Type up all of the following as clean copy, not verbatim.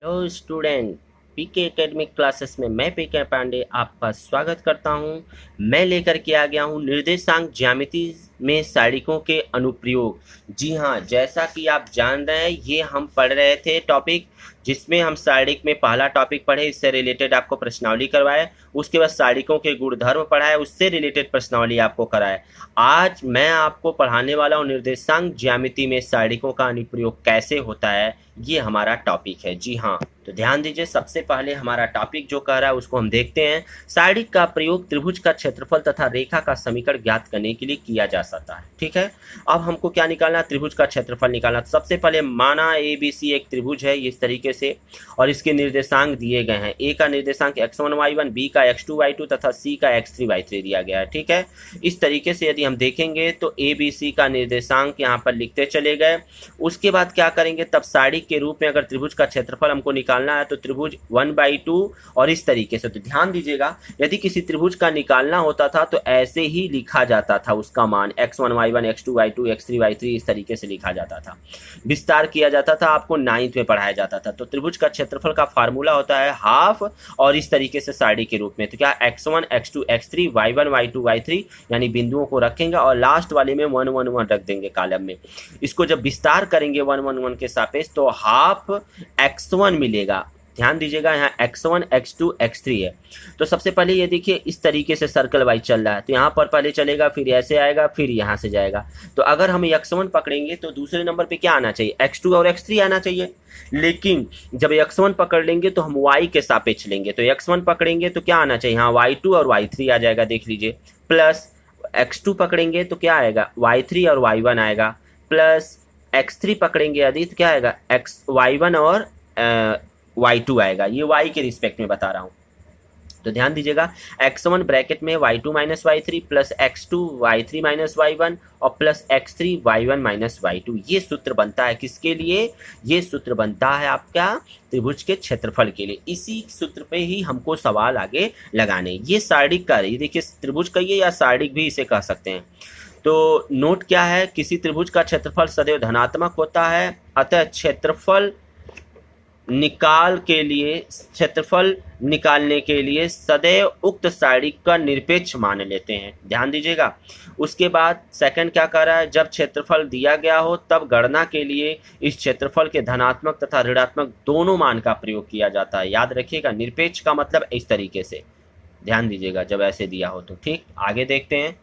Hello student, पीके academic classes में मैं पीके पांडे आपका स्वागत करता हूं। मैं लेकर के आ गया हूं निर्देशांक ज्यामिति में सारिकों के अनुप्रयोग। जी हां, जैसा कि आप जान रहे हैं ये हम पढ़ रहे थे टॉपिक, जिसमें हम सारिक में पहला टॉपिक पढ़े, इससे रिलेटेड आपको प्रश्नावली करवाए। उसके बाद सारिकों के गुणधर्म पढ़ाए, उससे रिलेटेड प्रश्नावली आपको कराए। आज मैं आपको पढ़ाने वाला हूं निर्देशांक ज्यामिति में सारिकों का अनुप्रयोग कैसे होता है, ये हमारा टॉपिक है। जी हाँ, तो ध्यान दीजिए। सबसे पहले हमारा टॉपिक जो कह रहा है उसको हम देखते हैं। सारिक का प्रयोग त्रिभुज का क्षेत्रफल तथा रेखा का समीकरण ज्ञात करने के लिए किया जा सकता है। ठीक है, अब हमको क्या निकालना, त्रिभुज का क्षेत्रफल निकालना। तो सबसे पहले माना ए बी सी एक त्रिभुज है इस तरीके से, और इसके निर्देशांक दिए गए हैं। ए का निर्देशांक x1 y1, बी का x2 y2 तथा सी का x3 y3 दिया गया है। ठीक है, इस तरीके से यदि हम देखेंगे तो ए बी सी का निर्देशांक यहाँ पर लिखते चले गए। उसके बाद क्या करेंगे, तब सारिक के रूप में अगर त्रिभुज का क्षेत्रफल हमको निकालना है तो त्रिभुज 1/2 और इस तरीके से। तो ध्यान दीजिएगा, यदि किसी त्रिभुज का निकालना होता था तो ऐसे ही लिखा जाता था, उसका मान x1 y1 x2 y2 x3 y3 इस तरीके से लिखा जाता था। विस्तार किया जाता था, आपको 9th में पढ़ाया जाता था। तो त्रिभुज का क्षेत्रफल का फार्मूला होता है हाफ, और इस तरीके से सारिक के रूप में। तो क्या x1 x2 x3 y1 y2 y3 यानी बिंदुओं को रखेंगे और लास्ट वाले में 1 1 1 रख देंगे कॉलम में। इसको जब विस्तार करेंगे 1 1 1 के सापेक्ष तो हाफ x1 मिलेगा। ध्यान दीजिएगा, यहाँ x1 x2 x3 है। तो सबसे पहले ये देखिए, इस तरीके से सर्कल वाइज चल रहा है। तो यहाँ पर पहले चलेगा, फिर ऐसे आएगा, फिर यहाँ से जाएगा। तो अगर हम x1 पकड़ेंगे तो दूसरे नंबर पे क्या आना चाहिए, x2 और x3 आना चाहिए। लेकिन जब x1 पकड़ लेंगे तो हम y के सापेक्ष लेंगे। तो x1 पकड़ेंगे तो क्या आना चाहिए, यहाँ y2 और y3 आ जाएगा, देख लीजिए। प्लस x2 पकड़ेंगे तो क्या आएगा, y3 और y1 आएगा। प्लस x3 पकड़ेंगे यदि तो क्या आएगा, y1 और y2 आएगा। ये y के रिस्पेक्ट में बता रहा हूँ। तो ध्यान दीजिएगा, x1 ब्रैकेट में y2 minus y3 plus x2 y3 minus y1 और plus x3 y1 minus y2। ये सूत्र बनता है किसके लिए, ये सूत्र बनता है आपका त्रिभुज के क्षेत्रफल के लिए। इसी सूत्र पे ही हमको सवाल आगे लगाने। ये सारिक का, ये देखिए त्रिभुज कहिए या सारिक भी इसे कह सकते हैं। तो नोट क्या है, किसी त्रिभुज का क्षेत्रफल सदैव धनात्मक होता है, अतः क्षेत्रफल निकालने के लिए सदैव उक्त सारिक का निरपेक्ष मान लेते हैं। ध्यान दीजिएगा। उसके बाद सेकंड क्या कर रहा है, जब क्षेत्रफल दिया गया हो तब गणना के लिए इस क्षेत्रफल के धनात्मक तथा ऋणात्मक दोनों मान का प्रयोग किया जाता है। याद रखिएगा, निरपेक्ष का मतलब इस तरीके से। ध्यान दीजिएगा जब ऐसे दिया हो तो। ठीक, आगे देखते हैं।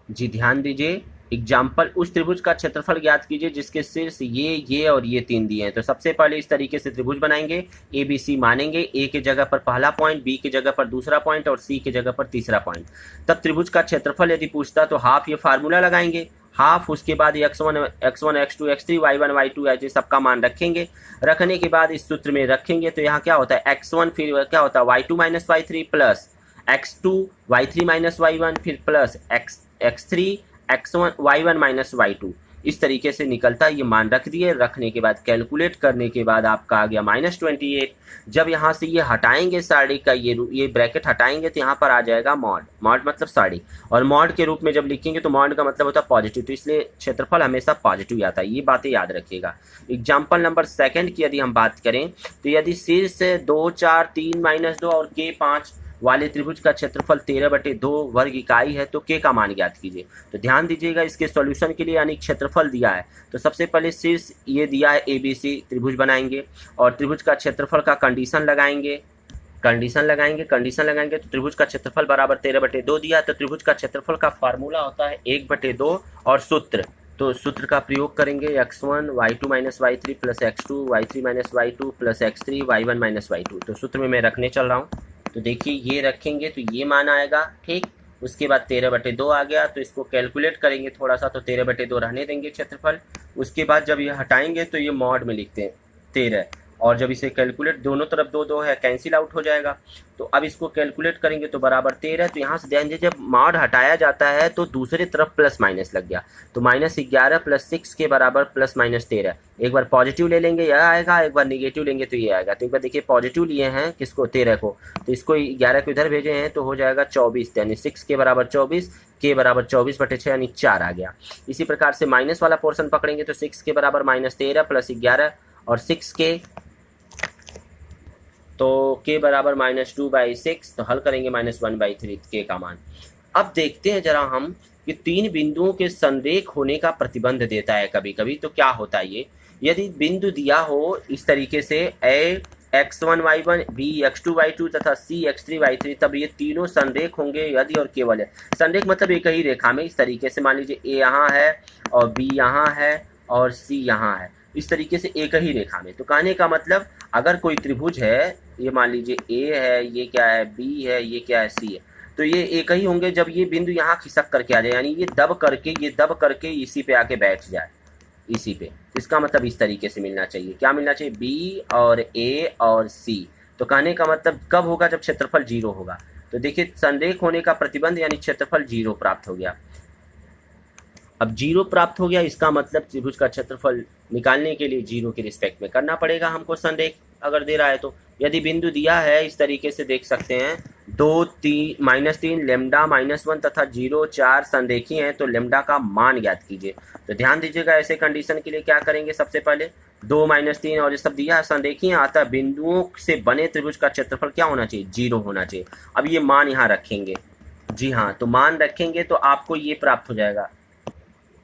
जी ध्यान दीजिए, एग्जाम्पल, उस त्रिभुज का क्षेत्रफल ज्ञात कीजिए जिसके शीर्ष ये और ये 3 दिए हैं। तो सबसे पहले इस तरीके से त्रिभुज बनाएंगे, ए बी सी मानेंगे, ए के जगह पर पहला पॉइंट, बी के जगह पर दूसरा पॉइंट और सी के जगह पर तीसरा पॉइंट। तब त्रिभुज का क्षेत्रफल यदि पूछता तो हाफ ये फार्मूला लगाएंगे, हाफ, उसके बाद x1 x2 x3 y1 y2 ऐसे सबका मान रखेंगे। रखने के बाद इस सूत्र में रखेंगे तो यहाँ क्या होता है, x1 फिर क्या होता है y2 minus y3 plus x2 y3 minus y1 फिर plus x3 x1 y1 minus y2। इस तरीके से निकलता है, ये मान रख दिए। रखने के बाद कैलकुलेट करने के बाद आपका आ गया -28। जब यहाँ से ये हटाएंगे सारिक का, ये ब्रैकेट हटाएंगे तो यहाँ पर आ जाएगा मॉड। मॉड मतलब सारिक, और मॉड के रूप में जब लिखेंगे तो मॉड का मतलब होता है पॉजिटिव, तो इसलिए क्षेत्रफल हमेशा पॉजिटिव आता है। ये बातें याद रखिएगा। एग्जाम्पल नंबर सेकंड की यदि हम बात करें तो यदि शीर्ष 2 4 3 -2 और k 5 वाले त्रिभुज का क्षेत्रफल 13/2 वर्ग इकाई है तो k का मान ज्ञात कीजिए। तो ध्यान दीजिएगा, इसके सॉल्यूशन के लिए यानी क्षेत्रफल दिया है तो सबसे पहले शीर्ष ये दिया है ABC, त्रिभुज बनाएंगे और त्रिभुज का क्षेत्रफल का कंडीशन लगाएंगे तो त्रिभुज का क्षेत्रफल बराबर 13/2 दिया है। तो त्रिभुज का क्षेत्रफल का फार्मूला होता है 1/2 और सूत्र, तो सूत्र का प्रयोग करेंगे x1 y2 minus y3 plus x2 y3 minus y2 plus x3 y1 minus y2। तो सूत्र में मैं रखने चल रहा हूँ। तो देखिए ये रखेंगे तो ये मान आएगा। ठीक, उसके बाद 13/2 आ गया, तो इसको कैलकुलेट करेंगे थोड़ा सा, तो 13/2 रहने देंगे क्षेत्रफल। उसके बाद जब ये हटाएंगे तो ये मॉड में लिखते हैं 13, और जब इसे कैलकुलेट, दोनों तरफ 2 2 है, कैंसिल आउट हो जाएगा। तो अब इसको कैलकुलेट करेंगे तो बराबर 13। तो यहाँ से ध्यान दीजिए, जब मॉड हटाया जाता है तो दूसरी तरफ प्लस माइनस लग गया, तो -11 प्लस 6 के बराबर प्लस माइनस 13। एक बार पॉजिटिव ले लेंगे यह आएगा, एक बार निगेटिव लेंगे तो ये आएगा। तो एक बार देखिए, पॉजिटिव लिए हैं किसको, 13 को, तो इसको 11 को इधर भेजे हैं तो हो जाएगा 24, यानी 6 के बराबर 24, के बराबर 24/6 यानी 4 आ गया। इसी प्रकार से माइनस वाला पोर्शन पकड़ेंगे तो 6 के बराबर -13 प्लस 11 और 6 के तो k बराबर -2/6, तो हल करेंगे -1/3 k का मान। अब देखते हैं जरा हम कि तीन बिंदुओं के संरेख होने का प्रतिबंध देता है कभी कभी। तो क्या होता है ये, यदि बिंदु दिया हो इस तरीके से a x1y1, b x2y2 तथा c x3y3, तब ये तीनों संरेख होंगे यदि और केवल है। संरेख मतलब एक ही रेखा में, इस तरीके से मान लीजिए a यहाँ है और b यहाँ है और c यहाँ है, इस तरीके से एक ही रेखा में। तो कहने का मतलब अगर कोई त्रिभुज है, ये मान लीजिए a है, ये क्या है b है, ये क्या है c है, तो ये एक ही होंगे जब ये बिंदु यहाँ खिसक करके आ जाए, यानी ये दब करके इसी पे आके बैठ जाए, इसी पे। इसका मतलब इस तरीके से मिलना चाहिए। क्या मिलना चाहिए? b और a और c। तो कहने का मतलब कब होगा? जब क्षेत्रफल 0 होगा। तो देखिए संरेख होने का प्रतिबंध यानी क्षेत्रफल 0 प्राप्त हो गया। अब 0 प्राप्त हो गया, इसका मतलब त्रिभुज का क्षेत्रफल निकालने के लिए 0 के रिस्पेक्ट में करना पड़ेगा हमको संरेख, अगर दे रहा है तो। यदि बिंदु दिया है इस तरीके से देख सकते हैं, 2, 3, लेमडा -1 तथा 0, 4 संरेखी हैं, तो लेमडा का मान ज्ञात कीजिए। तो ध्यान दीजिएगा, ऐसे कंडीशन के लिए क्या करेंगे, सबसे पहले 2, -3 और ये सब दिया है संरेखी हैं, अतः बिंदुओं से बने त्रिभुज का क्षेत्रफल क्या होना चाहिए? 0 होना चाहिए। अब ये मान यहाँ रखेंगे, जी हाँ, तो मान रखेंगे तो आपको ये प्राप्त हो जाएगा।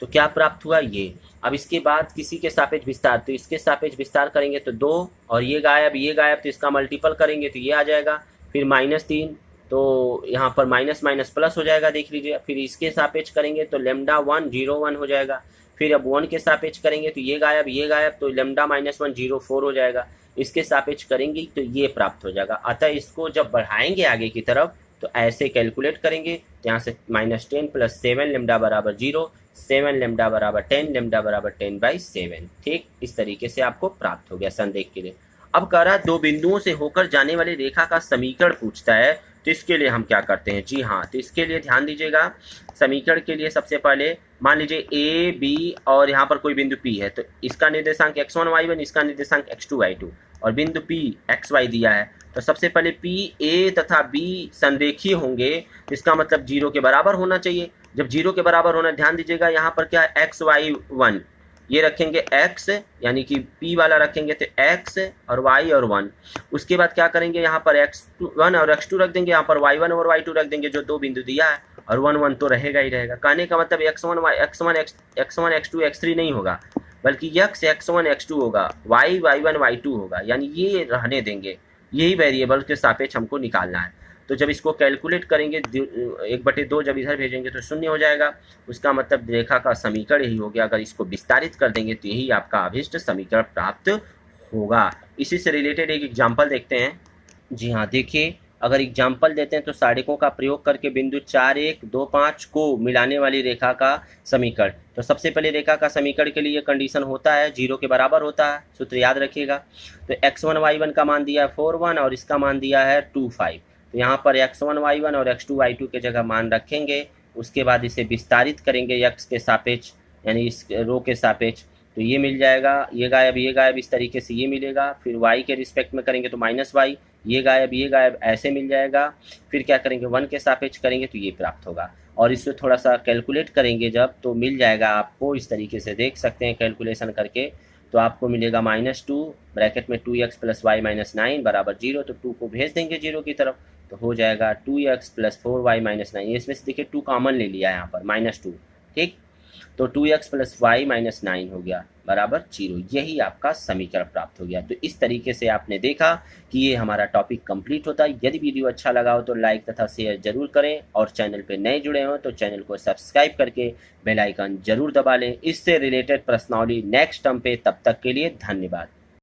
तो क्या प्राप्त हुआ? ये। अब इसके बाद किसी के सापेक्ष विस्तार, तो इसके सापेक्ष विस्तार करेंगे तो 2 और ये गायब, तो इसका मल्टीपल करेंगे तो ये आ जाएगा। फिर -3, तो यहाँ पर माइनस माइनस प्लस हो जाएगा, देख लीजिए। फिर इसके सापेक्ष करेंगे तो लेमडा 1 0 1 हो जाएगा। फिर अब 1 के सापेक्ष करेंगे तो ये गायब, तो लेमडा -1 0 4 हो जाएगा। इसके सापेक्ष करेंगे तो ये प्राप्त हो जाएगा। अतः इसको जब बढ़ाएंगे आगे की तरफ तो ऐसे कैलकुलेट करेंगे, तो यहाँ से -10 + 7 लेमडा बराबर 0, 7 लेमडा बराबर 10, लेमडा बराबर 10/7। ठीक, इस तरीके से आपको प्राप्त हो गया संरेख के लिए। अब कह रहा है दो बिंदुओं से होकर जाने वाली रेखा का समीकरण पूछता है, तो इसके लिए हम क्या करते हैं? जी हाँ, तो इसके लिए ध्यान दीजिएगा, समीकरण के लिए सबसे पहले मान लीजिए ए बी और यहाँ पर कोई बिंदु पी है, तो इसका निर्देशांक x1 y1, इसका निर्देशांक x2 y2 और बिंदु पी एक्स वाई दिया है। तो सबसे पहले पी ए तथा बी संरेखीय होंगे, इसका मतलब 0 के बराबर होना चाहिए। जब 0 के बराबर होना, ध्यान दीजिएगा यहाँ पर क्या है, x y 1, ये रखेंगे x, यानी कि p वाला रखेंगे तो x और y और 1। उसके बाद क्या करेंगे, यहाँ पर x1 और x2 रख देंगे, यहाँ पर y1 और y2 रख देंगे, जो दो बिंदु दिया है, और 1 1 तो रहेगा ही रहेगा। कहने का मतलब x1 x2 x3 नहीं होगा, बल्कि x x1 x2 होगा, y y1 y2 होगा, यानी ये रहने देंगे। यही वेरिएबल के सापेक्ष हमको निकालना है। तो जब इसको कैलकुलेट करेंगे 1/2 जब इधर भेजेंगे तो 0 हो जाएगा। उसका मतलब रेखा का समीकरण यही हो गया। अगर इसको विस्तारित कर देंगे तो यही आपका अभिष्ट समीकरण प्राप्त होगा। इसी से रिलेटेड एक एग्जाम्पल देखते हैं। जी हाँ, देखिए, अगर एग्जाम्पल देते हैं तो सारणिकों का प्रयोग करके बिंदु 4 1 2 5 को मिलाने वाली रेखा का समीकरण। तो सबसे पहले रेखा का समीकरण के लिए कंडीशन होता है 0 के बराबर होता है, सूत्र याद रखिएगा। तो x1 y1 का मान दिया है 4 1 और इसका मान दिया है 2 5। तो यहाँ पर x1 y1 और x2 y2 के जगह मान रखेंगे। उसके बाद इसे विस्तारित करेंगे x के सापेक्ष, यानी इस रो के सापेक्ष, तो ये मिल जाएगा, ये गायब, इस तरीके से ये मिलेगा। फिर y के रिस्पेक्ट में करेंगे तो -y, ये गायब, ऐसे मिल जाएगा। फिर क्या करेंगे, 1 के सापेक्ष करेंगे तो ये प्राप्त होगा। और इससे थोड़ा सा कैलकुलेट करेंगे जब, तो मिल जाएगा आपको, इस तरीके से देख सकते हैं कैलकुलेशन करके। तो आपको मिलेगा -2 ब्रैकेट में 2x + y - 9 बराबर 0। तो 2 को भेज देंगे 0 की तरफ, तो हो जाएगा 2x + 4y - 9। इसमें से देखिए 2 कॉमन ले लिया है यहाँ पर, -2। ठीक, तो 2x + y - 9 हो गया बराबर 0। यही आपका समीकरण प्राप्त हो गया। तो इस तरीके से आपने देखा कि ये हमारा टॉपिक कंप्लीट होता है। यदि वीडियो अच्छा लगा हो तो लाइक तथा शेयर जरूर करें, और चैनल पे नए जुड़े हो तो चैनल को सब्सक्राइब करके बेल आइकन जरूर दबा लें। इससे रिलेटेड प्रश्नावली नेक्स्ट टर्म पे। तब तक के लिए धन्यवाद।